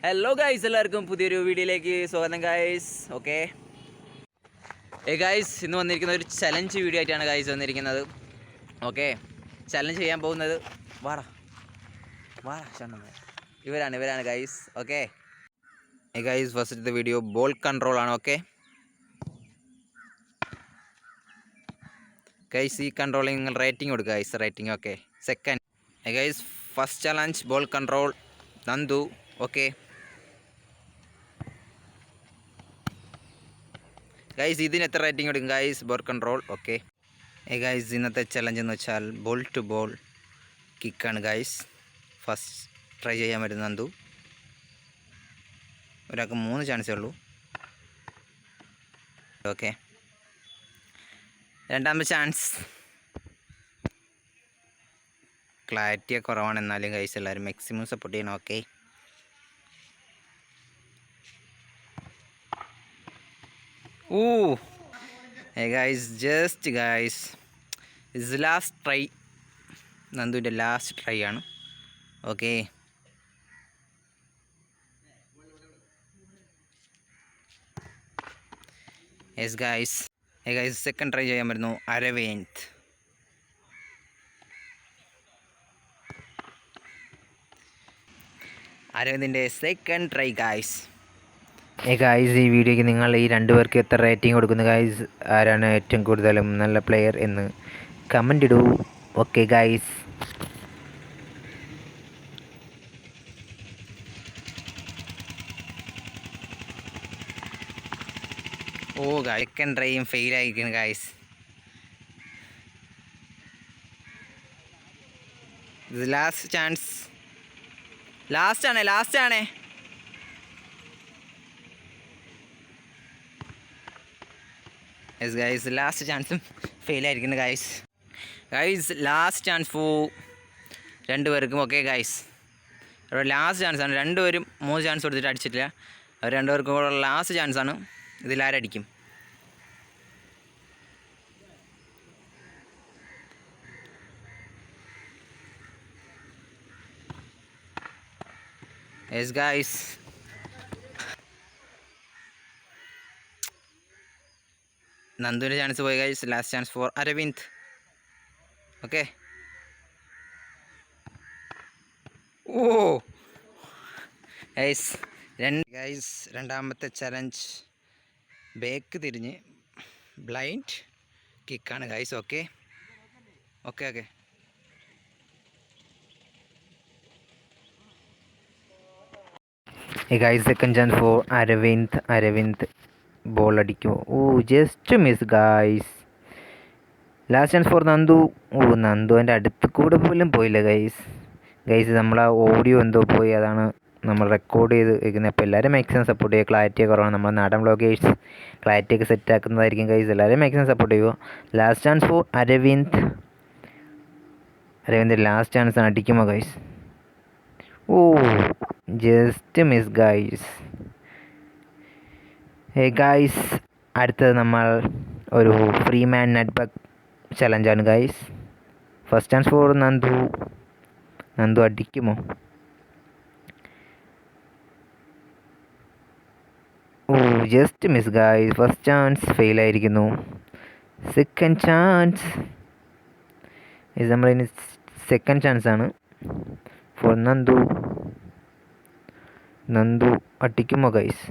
Hello guys, എല്ലാവർക്കും പുതിയൊരു വീഡിയോയിലേക്ക് സ്വാഗതം ഗൈസ്. ഓക്കെ ഗൈസ്, ഇന്ന് വന്നിരിക്കുന്ന ഒരു ചലഞ്ച് വീഡിയോ ആയിട്ടാണ് ഗൈസ് വന്നിരിക്കുന്നത്. ഓക്കെ, ചലഞ്ച് ചെയ്യാൻ പോകുന്നത് ഇവരാണ് ഗൈസ്. ഓക്കെ ഗൈസ്, ഫസ്റ്റത്തെ വീഡിയോ ബോൾ കൺട്രോൾ ആണ്. ഓക്കെ ഗൈസ്, ഈ കൺട്രോളിൽ നിങ്ങൾ റേറ്റിംഗ് കൊടുക്കുക guys. Rating okay. Second guys, first challenge ball control Nandu. Okay guys, ഇതിന് എത്ര റേറ്റിംഗ് കൊടുക്കും guys? Ball control. Okay guys, ഇന്നത്തെ ചലഞ്ച് എന്ന് വെച്ചാൽ ബോൾ ടു ബോൾ കിക്കാണ് ഗൈസ്. ഫസ്റ്റ് ട്രൈ ചെയ്യാൻ പറ്റുന്ന നന്ദു. ഒരാൾക്ക് 3 ചാൻസേ ഉള്ളൂ. ഓക്കെ, രണ്ടാമത്തെ ചാൻസ്. ക്ലാരിറ്റി കുറവാണ്, എന്നാലും ഗൈസ് എല്ലാവരും മാക്സിമം സപ്പോർട്ട് ചെയ്യണം. Okay guys, is last try. നന്ദുവിൻ്റെ ലാസ്റ്റ് ട്രൈ ആണ്. ഓക്കെ ഗൈസ്, സെക്കൻഡ് ട്രൈ ചെയ്യാൻ വരുന്നു അരവിന്ദ്. അരവിന്ദിൻ്റെ സെക്കൻഡ് ട്രൈ ഗൈസ്. ഗൈസ്, ഈ വീഡിയോയ്ക്ക് നിങ്ങൾ ഈ രണ്ടുപേർക്ക് എത്ര റേറ്റിംഗ് കൊടുക്കുന്നു ഗൈസ്? ആരാണ് ഏറ്റവും കൂടുതലും നല്ല പ്ലെയർ എന്ന് കമൻ്റ് ഇടൂ. ഓക്കെ ഗൈസ്, സെക്കൻഡ് ട്രൈയും ഫെയിൽ ആയിരിക്കുന്നു ഗൈസ്. ഇത് ലാസ്റ്റ് ചാൻസ്. ലാസ്റ്റ് ആണ്. ഗൈസ്, ലാസ്റ്റ് ചാൻസും ഫെയിൽ ആയിരിക്കുന്നു ഗൈസ്. ലാസ്റ്റ് ചാൻസ് രണ്ടുപേർക്കും. ഓക്കെ ഗൈസ്, ലാസ്റ്റ് ചാൻസാണ്. രണ്ടുപേരും 3 ചാൻസ് കൊടുത്തിട്ട് അടിച്ചിട്ടില്ല. അവർ രണ്ടുപേർക്കും കൂടെ ലാസ്റ്റ് ചാൻസാണ്. ഇതിലാരടിക്കും? ഗൈസ്, നന്ദുവിൻ്റെ ചാൻസ് പോയി guys. Last chance for Aravind. Okay guys, രണ്ടാമത്തെ ചലഞ്ച് ബേക്ക് തിരിഞ്ഞ് ബ്ലൈൻഡ് കിക്കാണ് guys. Okay guys, second chance for Aravind ball അടിക്കുമോ? Just miss guys. Last chance for Nandu. നന്ദുവിൻ്റെ അടുത്ത് കൂടെ പോലും പോയില്ല ഗൈസ്. നമ്മളെ ഓഡിയോ എന്തോ പോയി, അതാണ് നമ്മൾ റെക്കോർഡ് ചെയ്ത് വെക്കുന്നത്. അപ്പോൾ എല്ലാവരും മാക്സിമം സപ്പോർട്ട് ചെയ്യുക. ക്ലാരിറ്റി കുറവാണ്. നമ്മൾ നാടൻ വ്ളോഗേഴ്സ് ക്ലാരിറ്റിയൊക്കെ സെറ്റ് ആക്കുന്നതായിരിക്കും ഗൈസ്. എല്ലാവരും മാക്സിമം സപ്പോർട്ട് ചെയ്യുക. Last chance for Aravind last chance ആണ്. അടിക്കുമോ guys? Just miss guys. Guys, അടുത്തത് നമ്മൾ ഒരു ഫ്രീ മാൻ നെറ്റ് ബഗ് ചലഞ്ചാണ് guys. First chance for Nandu അടിക്കുമോ? Just miss guys. First chance fail ആയിരിക്കുന്നു. സെക്കൻഡ് ചാൻസ് നമ്മളിനി സെക്കൻഡ് ചാൻസാണ് ഫോർ നന്ദു അടിക്കുമോ guys?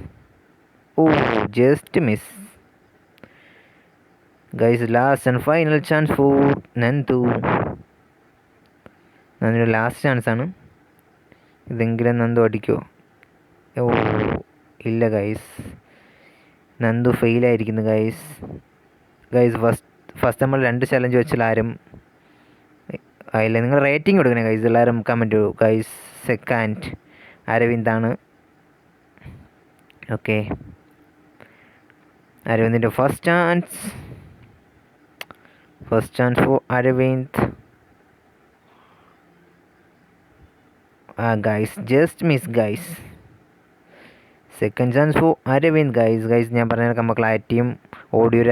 Just miss guys. Last and final chance for നന്ദുവിൻ്റെ ലാസ്റ്റ് ചാൻസാണ്. ഇതെങ്കിലും നന്ദു അടിക്കുമോ? ഇല്ല ഗൈസ്, നന്ദു ഫെയിലായിരിക്കുന്നു ഗൈസ്. ഫസ്റ്റ് നമ്മൾ 2 ചലഞ്ച് വെച്ചാൽ ആരും ആയില്ല. നിങ്ങൾ റേറ്റിംഗ് കൊടുക്കണേ ഗൈസ്. എല്ലാവരും കമൻറ്റ് ചെയ്യൂ ഗൈസ്. സെക്കൻഡ് അരവിന്ദാണ്. ഓക്കെ, അരവിന്ദിൻ്റെ first chance for Aravind. Guys, just miss guys. Second chance for Aravind guys. ഞാൻ പറഞ്ഞ നമ്മൾ ക്ലാരിറ്റിയും ഓഡിയോ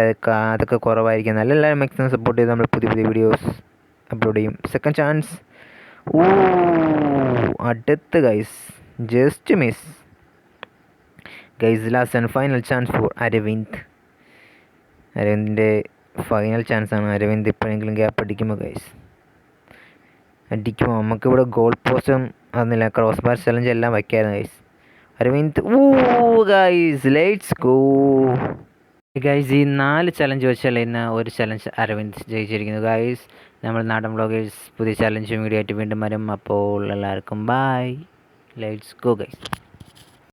അതൊക്കെ കുറവായിരിക്കും. നല്ല എല്ലാവരും മാക്സിമം സപ്പോർട്ട് ചെയ്ത് നമ്മൾ പുതിയ വീഡിയോസ് അപ്ലോഡ് ചെയ്യും. സെക്കൻഡ് ചാൻസ് അടുത്ത് guys, just miss. Guys last and final chance for Aravind. അരവിന്ദിൻ്റെ ഫൈനൽ ചാൻസാണ്. അരവിന്ദ് ഇപ്പോഴെങ്കിലും ഗ്യാപ്പ് അടിക്കുമോ ഗൈസ്? അടിക്കുമോ? നമുക്കിവിടെ ഗോൾ പോസ്റ്റും അതൊന്നുമില്ല, ക്രോസ് ബാർ ചലഞ്ച് എല്ലാം വയ്ക്കായിരുന്നു guys. Aravind guys let's go guys. ഈ 4 ചലഞ്ച് വെച്ചാൽ ഇന്ന് ഒരു ചലഞ്ച് അരവിന്ദ് ജയിച്ചിരിക്കുന്നു ഗൈസ്. നമ്മൾ നാടൻ വ്ളോഗേഴ്സ് പുതിയ ചലഞ്ചും വീഡിയോ ആയിട്ട് വീണ്ടും വരും. അപ്പോൾ എല്ലാവർക്കും ബൈ. Let's go guys.